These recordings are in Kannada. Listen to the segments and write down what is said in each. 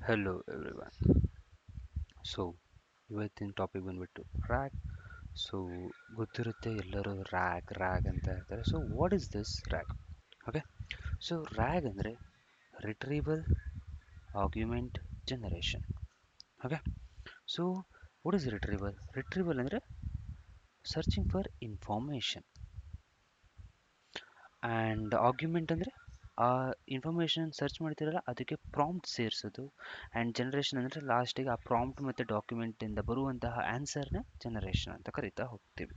Hello everyone. ಸೊ ಇವತ್ತಿನ ಟಾಪಿಕ್ ಬಂದ್ಬಿಟ್ಟು ರ್ಯಾಗ್. ಸೊ ಗೊತ್ತಿರುತ್ತೆ ಎಲ್ಲರೂ ರ್ಯಾಗ್ ಅಂತ ಹೇಳ್ತಾರೆ. So what is this RAG? Okay, so RAG ಅಂದರೆ retrieval argument generation. Okay, so what is retrieval? Retrieval ಅಂದರೆ searching for information, and argument ಅಂದರೆ ಆ ಇನ್ಫಾರ್ಮೇಷನ್ ಸರ್ಚ್ ಮಾಡ್ತಿರಲ್ಲ ಅದಕ್ಕೆ ಪ್ರಾಂಪ್ಟ್ ಸೇರಿಸೋದು, ಆ್ಯಂಡ್ ಜನರೇಷನ್ ಅಂದರೆ ಲಾಸ್ಟಿಗೆ ಆ ಪ್ರಾಂಪ್ಟ್ ಮತ್ತು ಡಾಕ್ಯುಮೆಂಟಿಂದ ಬರುವಂತಹ ಆನ್ಸರ್ನ ಜನರೇಷನ್ ಅಂತ ಕರಿತಾ ಹೋಗ್ತೀವಿ.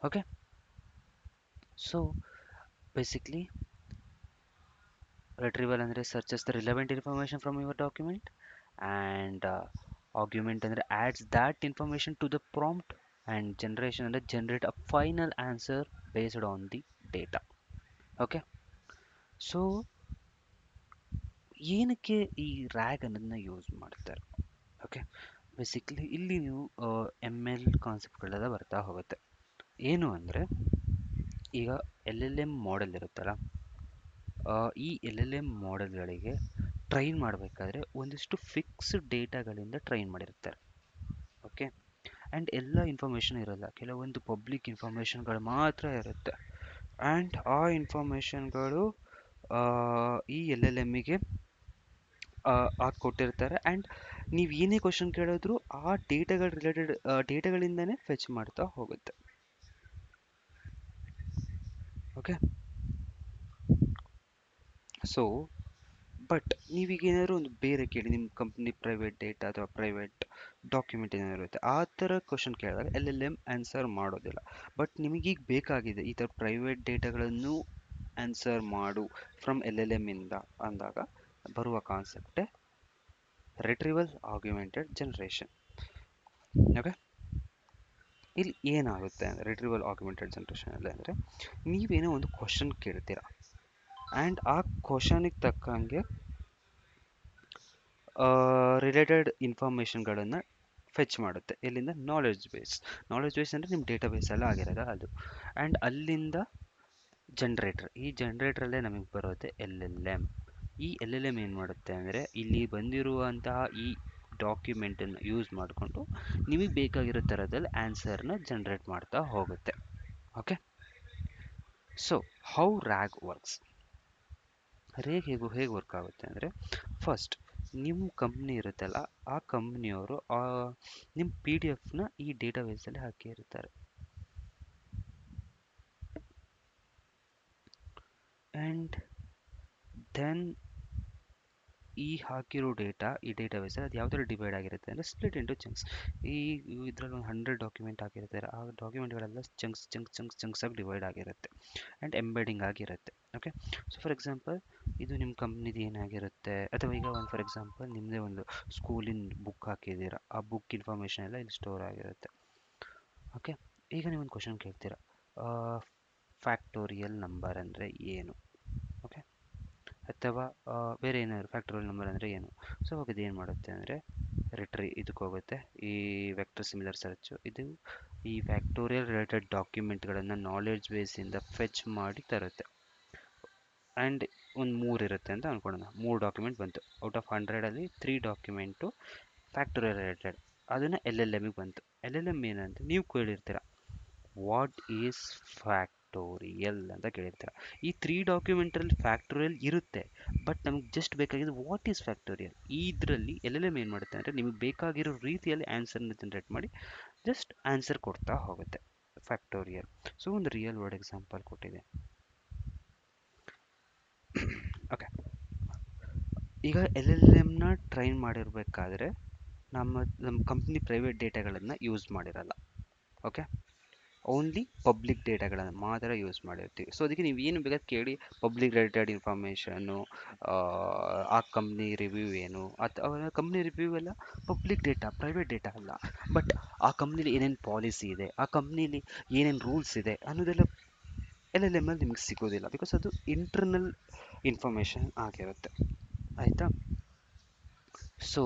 ಓಕೆ, ಸೊ ಬೇಸಿಕ್ಲಿ ರಿಟ್ರೀವಲ್ ಅಂದರೆ searches the relevant information from your document, and argument ಅಂದರೆ adds that information to the prompt, and generation ಅಂದರೆ generate a final answer based on the data. Okay, so ಏನಕ್ಕೆ ಈ ರ್ಯಾಗ್ ಅನ್ನೋದನ್ನ ಯೂಸ್ ಮಾಡ್ತಾರೆ? ಓಕೆ, ಬೇಸಿಕ್ಲಿ ಇಲ್ಲಿ ನೀವು ML ಕಾನ್ಸೆಪ್ಟ್ಗಳೆಲ್ಲ ಬರ್ತಾ ಹೋಗುತ್ತೆ. ಏನು ಅಂದರೆ ಈಗ LLM ಮಾಡೆಲ್ ಇರುತ್ತಲ್ಲ, ಈ LLM ಮಾಡೆಲ್ಗಳಿಗೆ ಟ್ರೈನ್ ಮಾಡಬೇಕಾದ್ರೆ ಒಂದಿಷ್ಟು ಫಿಕ್ಸ್ಡ್ ಡೇಟಾಗಳಿಂದ ಟ್ರೈನ್ ಮಾಡಿರ್ತಾರೆ. ಓಕೆ, ಆ್ಯಂಡ್ ಎಲ್ಲ ಇನ್ಫಾರ್ಮೇಷನ್ ಇರಲ್ಲ, ಕೆಲವೊಂದು ಪಬ್ಲಿಕ್ ಇನ್ಫಾರ್ಮೇಷನ್ಗಳು ಮಾತ್ರ ಇರುತ್ತೆ. ಆ್ಯಂಡ್ ಆ ಇನ್ಫಾರ್ಮೇಷನ್ಗಳು ಈ LLMಗೆ ಕೊಟ್ಟಿರ್ತಾರೆ. ಆ್ಯಂಡ್ ನೀವು ಏನೇ ಕ್ವಶನ್ ಕೇಳಿದ್ರು ಆ ಡೇಟಾಗಳ ರಿಲೇಟೆಡ್ ಡೇಟಾಗಳಿಂದನೇ ಫೆಚ್ ಮಾಡ್ತಾ ಹೋಗುತ್ತೆ. ಓಕೆ, ಸೊ ಬಟ್ ನೀವೀಗ ಏನಾದ್ರು ಒಂದು ಬೇರೆ ಕೇಳಿ, ನಿಮ್ಮ ಕಂಪ್ನಿ ಪ್ರೈವೇಟ್ ಡೇಟಾ ಅಥವಾ ಪ್ರೈವೇಟ್ ಡಾಕ್ಯುಮೆಂಟ್ ಏನಾದ್ರು ಇರುತ್ತೆ, ಆ ಥರ ಕ್ವಶನ್ ಕೇಳಿದಾಗ LLM ಆನ್ಸರ್ ಮಾಡೋದಿಲ್ಲ. ಬಟ್ ನಿಮಗೀಗ ಬೇಕಾಗಿದೆ ಈ ಥರ ಪ್ರೈವೇಟ್ ಡೇಟಾಗಳನ್ನು ಆನ್ಸರ್ ಮಾಡು ಫ್ರಮ್ LLM ಇಂದ ಅಂದಾಗ ಬರುವ ಕಾನ್ಸೆಪ್ಟೇ ರಿಟ್ರೀವಲ್ ಆರ್ಗ್ಯುಮೆಂಟೆಡ್ ಜನರೇಷನ್. ಓಕೆ, ಇಲ್ಲಿ ಏನಾಗುತ್ತೆ ಅಂದರೆ ರಿಟ್ರೀವಲ್ ಆರ್ಗ್ಯುಮೆಂಟೆಡ್ ಜನರೇಷನ್ ಅಲ್ಲಿ ಅಂದರೆ ನೀವೇನೋ ಒಂದು ಕ್ವಶನ್ ಕೇಳ್ತೀರಾ, ಆ್ಯಂಡ್ ಆ ಕ್ವಶನಿಗೆ ತಕ್ಕಂಗೆ ರಿಲೇಟೆಡ್ ಇನ್ಫಾರ್ಮೇಷನ್ಗಳನ್ನು ಫೆಚ್ ಮಾಡುತ್ತೆ. ಎಲ್ಲಿಂದ? Knowledge base. ನಾಲೆಡ್ಜ್ ಬೇಸ್ ಅಂದರೆ ನಿಮ್ಮ ಡೇಟಾ ಬೇಸ್ ಎಲ್ಲ ಆಗಿರೋದು ಅದು. ಆ್ಯಂಡ್ ಅಲ್ಲಿಂದ ಜನ್ರೇಟರ್, ಈ ಜನ್ರೇಟ್ರಲ್ಲೇ ನಮಗೆ ಬರುತ್ತೆ LLM. ಈ LLM ಏನು ಮಾಡುತ್ತೆ ಅಂದರೆ ಇಲ್ಲಿ ಬಂದಿರುವಂತಹ ಈ ಡಾಕ್ಯುಮೆಂಟನ್ನು ಯೂಸ್ ಮಾಡಿಕೊಂಡು ನಿಮಗೆ ಬೇಕಾಗಿರೋ ಥರದಲ್ಲಿ ಆನ್ಸರ್ನ ಜನ್ರೇಟ್ ಮಾಡ್ತಾ ಹೋಗುತ್ತೆ. Okay, so how rag works? ಹೇಗೆ ವರ್ಕ್ ಆಗುತ್ತೆ ಅಂದರೆ, ಫಸ್ಟ್ ನಿಮ್ಮ ಕಂಪ್ನಿ ಇರುತ್ತಲ್ಲ, ಆ ಕಂಪ್ನಿಯವರು ನಿಮ್ಮ PDF ಈ ಡೇಟಾಬೇಸಲ್ಲಿ ಹಾಕಿರ್ತಾರೆ. ಆ್ಯಂಡ್ ದೆನ್ ಈ ಹಾಕಿರೋ ಈ ಡೇಟಾಬೇಸಲ್ಲಿ ಅದು ಯಾವ ಥರ ಡಿವೈಡ್ ಆಗಿರುತ್ತೆ ಅಂದರೆ ಸ್ಪ್ಲಿಟ್ ಇಂಟು ಚಂಕ್ಸ್. ಇದರಲ್ಲಿ ಒಂದು 100 ಡಾಕ್ಯುಮೆಂಟ್ ಹಾಕಿರ್ತಾರೆ, ಆ ಡಾಕ್ಯುಮೆಂಟ್ಗಳೆಲ್ಲ ಚಂಕ್ಸ್ ಆಗಿ ಡಿವೈಡ್ ಆಗಿರುತ್ತೆ ಆ್ಯಂಡ್ ಎಂಬೆಡಿಂಗ್ ಆಗಿರುತ್ತೆ. ಓಕೆ, ಸೊ ಫಾರ್ ಎಕ್ಸಾಂಪಲ್ ಇದು ನಿಮ್ಮ ಕಂಪ್ನಿದು ಏನಾಗಿರುತ್ತೆ, ಅಥವಾ ಈಗ ಒಂದು ಫಾರ್ ಎಕ್ಸಾಂಪಲ್ ನಿಮ್ಮದೇ ಒಂದು ಸ್ಕೂಲಿನ ಬುಕ್ ಹಾಕಿದ್ದೀರಾ, ಆ ಬುಕ್ ಇನ್ಫಾರ್ಮೇಷನ್ ಎಲ್ಲ ಇಲ್ಲಿ ಸ್ಟೋರ್ ಆಗಿರುತ್ತೆ. ಓಕೆ, ಈಗ ನೀವೊಂದು ಕ್ವಶನ್ ಕೇಳ್ತೀರಾ, ಫ್ಯಾಕ್ಟೋರಿಯಲ್ ನಂಬರ್ ಅಂದರೆ ಏನು? ಓಕೆ, ಅಥವಾ ಬೇರೆ ಏನಾದ್ರು ಫ್ಯಾಕ್ಟೋರಿಯಲ್ ನಂಬರ್ ಅಂದರೆ ಏನು? ಸೊ ಅವಾಗ ಇದು ಏನು ಮಾಡುತ್ತೆ ಅಂದರೆ ಇದಕ್ಕೆ ಹೋಗುತ್ತೆ, ಈ ವೆಕ್ಟರ್ ಸಿಮಿಲರ್ ಸರ್ಚ್, ಇದು ಈ ಫ್ಯಾಕ್ಟೋರಿಯಲ್ ರಿಲೇಟೆಡ್ ಡಾಕ್ಯುಮೆಂಟ್ಗಳನ್ನು ನಾಲೆಡ್ಜ್ ಬೇಸಿಂದ ಫೆಚ್ ಮಾಡಿ ತರುತ್ತೆ. ಆ್ಯಂಡ್ ಒಂದು 3 ಇರುತ್ತೆ ಅಂತ ಅಂದ್ಕೊಳ್ಳೋಣ, 3 ಡಾಕ್ಯುಮೆಂಟ್ ಬಂತು. ಔಟ್ ಆಫ್ 100ಅಲ್ಲಿ 3 ಡಾಕ್ಯುಮೆಂಟು ಫ್ಯಾಕ್ಟೋರಿಯಲ್ ರಿಲೇಟೆಡ್, ಅದನ್ನು LLMಗೆ ಬಂತು. LLM ಏನಂತ ನೀವು ಕೇಳಿರ್ತೀರ, ವಾಟ್ ಈಸ್ ಫ್ಯಾಕ್ಟೋರಿಯಲ್ ಅಂತ ಕೇಳಿರ್ತೀರ. ಈ 3 ಡಾಕ್ಯುಮೆಂಟಲ್ಲಿ ಫ್ಯಾಕ್ಟೋರಿಯಲ್ ಇರುತ್ತೆ, ಬಟ್ ನಮ್ಗೆ ಜಸ್ಟ್ ಬೇಕಾಗಿದ್ದು ವಾಟ್ ಈಸ್ ಫ್ಯಾಕ್ಟೋರಿಯಲ್. ಇದರಲ್ಲಿ LLM ಏನು ಮಾಡುತ್ತೆ ಅಂದರೆ ನಿಮಗೆ ಬೇಕಾಗಿರೋ ರೀತಿಯಲ್ಲಿ ಆನ್ಸರ್ನ ಜನರೇಟ್ ಮಾಡಿ ಜಸ್ಟ್ ಆನ್ಸರ್ ಕೊಡ್ತಾ ಹೋಗುತ್ತೆ ಫ್ಯಾಕ್ಟೋರಿಯಲ್. ಸೊ ಒಂದು ರಿಯಲ್ ವರ್ಡ್ ಎಕ್ಸಾಂಪಲ್ ಕೊಟ್ಟಿದೆ. ಓಕೆ, ಈಗ LLMನ ಟ್ರೈನ್ ಮಾಡಿರಬೇಕಾದ್ರೆ ನಮ್ಮ ಕಂಪ್ನಿ ಪ್ರೈವೇಟ್ ಡೇಟಾಗಳನ್ನು ಯೂಸ್ ಮಾಡಿರಲ್ಲ. ಓಕೆ, ಓನ್ಲಿ ಪಬ್ಲಿಕ್ ಡೇಟಾಗಳನ್ನು ಮಾತ್ರ ಯೂಸ್ ಮಾಡಿರ್ತೀವಿ. ಸೊ ಅದಕ್ಕೆ ನೀವು ಏನು ಬೇಕಾದ್ರೆ ಕೇಳಿ, ಪಬ್ಲಿಕ್ ರಿಲೇಟೆಡ್ ಇನ್ಫಾರ್ಮೇಷನ್ನು, ಆ ಕಂಪ್ನಿ ರಿವ್ಯೂ ಏನು, ಅಥವಾ ಕಂಪ್ನಿ ರಿವ್ಯೂ ಎಲ್ಲ ಪಬ್ಲಿಕ್ ಡೇಟಾ, ಪ್ರೈವೇಟ್ ಡೇಟಾ ಅಲ್ಲ. ಬಟ್ ಆ ಕಂಪ್ನಿಲಿ ಏನೇನು ಪಾಲಿಸಿ ಇದೆ, ಆ ಕಂಪ್ನಿಲಿ ಏನೇನು ರೂಲ್ಸ್ ಇದೆ ಅನ್ನೋದೆಲ್ಲ LLM ಅಲ್ಲಿ ನಿಮಗೆ ಸಿಗೋದಿಲ್ಲ, ಬಿಕಾಸ್ ಅದು ಇಂಟರ್ನಲ್ ಇನ್ಫಾರ್ಮೇಷನ್ ಆಗಿರುತ್ತೆ. ಆಯಿತಾ? ಸೊ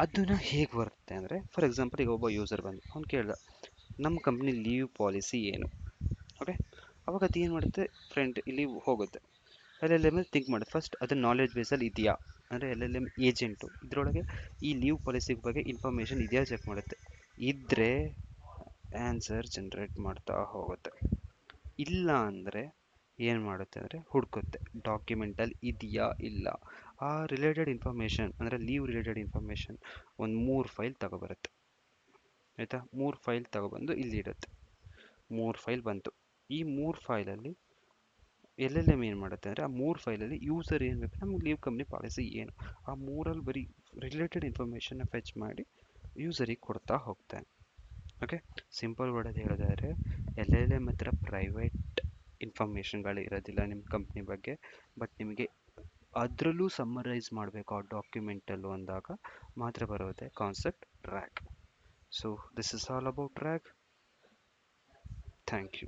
ಅದನ್ನ ಹೇಗೆ ಬರುತ್ತೆ ಅಂದರೆ, ಫಾರ್ ಎಕ್ಸಾಂಪಲ್ ಈಗ ಒಬ್ಬ ಯೂಸರ್ ಬಂದು ಅವ್ನು ಕೇಳ್ದ, ನಮ್ಮ ಕಂಪ್ನಿ ಲೀವ್ ಪಾಲಿಸಿ ಏನು? ಓಕೆ, ಅವಾಗ ಅದು ಏನು ಮಾಡುತ್ತೆ, ಫ್ರೆಂಡ್ ಇಲ್ಲಿ ಹೋಗುತ್ತೆ, ಎಲ್ ಎಲ್ ಎಮ್ ಥಿಂಕ್ ಮಾಡೋದು ಫಸ್ಟ್ ಅದು ನಾಲೆಡ್ಜ್ ಬೇಸಲ್ಲಿ ಇದೆಯಾ ಅಂದರೆ ಎಲ್ ಎಲ್ ಎಮ್ ಏಜೆಂಟು ಇದರೊಳಗೆ ಈ ಲೀವ್ ಪಾಲಿಸಿ ಬಗ್ಗೆ ಇನ್ಫಾರ್ಮೇಷನ್ ಇದೆಯಾ ಚೆಕ್ ಮಾಡುತ್ತೆ. ಇದ್ದರೆ ಆನ್ಸರ್ ಜನ್ರೇಟ್ ಮಾಡ್ತಾ ಹೋಗುತ್ತೆ. ಇಲ್ಲ ಅಂದರೆ ಏನು ಮಾಡುತ್ತೆ ಅಂದರೆ ಹುಡುಕುತ್ತೆ ಡಾಕ್ಯುಮೆಂಟಲ್ಲಿ ಇದೆಯಾ ಇಲ್ಲ. ಆ ರಿಲೇಟೆಡ್ ಇನ್ಫಾರ್ಮೇಷನ್ ಅಂದರೆ ಲೀವ್ ರಿಲೇಟೆಡ್ ಇನ್ಫಾರ್ಮೇಷನ್ ಒಂದು 3 ಫೈಲ್ ತಗೊಬರುತ್ತೆ. ಆಯಿತಾ, 3 ಫೈಲ್ ತಗೊಬಂದು ಇಲ್ಲಿ ಇಡುತ್ತೆ. 3 ಫೈಲ್ ಬಂತು. ಈ 3 ಫೈಲಲ್ಲಿ ಎಲ್ ಎಲ್ ಎಮ್ ಏನು ಮಾಡುತ್ತೆ ಅಂದರೆ ಆ 3 ಫೈಲಲ್ಲಿ ಯೂಸರ್ ಏನು ಬೇಕು, ನಮ್ಗೆ ಲೀವ್ ಕಂಪ್ನಿ ಪಾಲಿಸಿ ಏನು, ಆ ಮೂರಲ್ಲಿ ಬರೀ ರಿಲೇಟೆಡ್ ಇನ್ಫಾರ್ಮೇಷನ್ನ ಫೆಚ್ ಮಾಡಿ ಯೂಸರಿಗೆ ಕೊಡ್ತಾ ಹೋಗ್ತಾನೆ. ಓಕೆ, ಸಿಂಪಲ್ ವರ್ಡಲ್ಲಿ ಹೇಳೋದಾದರೆ ಎಲ್ ಎಲ್ ಎಮ್ ಹತ್ರ ಪ್ರೈವೇಟ್ ಇನ್ಫಾರ್ಮೇಷನ್ಗಳು ಇರೋದಿಲ್ಲ ನಿಮ್ಮ ಕಂಪ್ನಿ ಬಗ್ಗೆ, ಬಟ್ ನಿಮಗೆ ಅದರಲ್ಲೂ ಸಮ್ಮರೈಸ್ ಮಾಡಬೇಕು ಆ ಡಾಕ್ಯುಮೆಂಟಲ್ಲೂ ಅಂದಾಗ ಮಾತ್ರ ಬರೋದೆ concept RAG. So this is all about RAG. Thank you.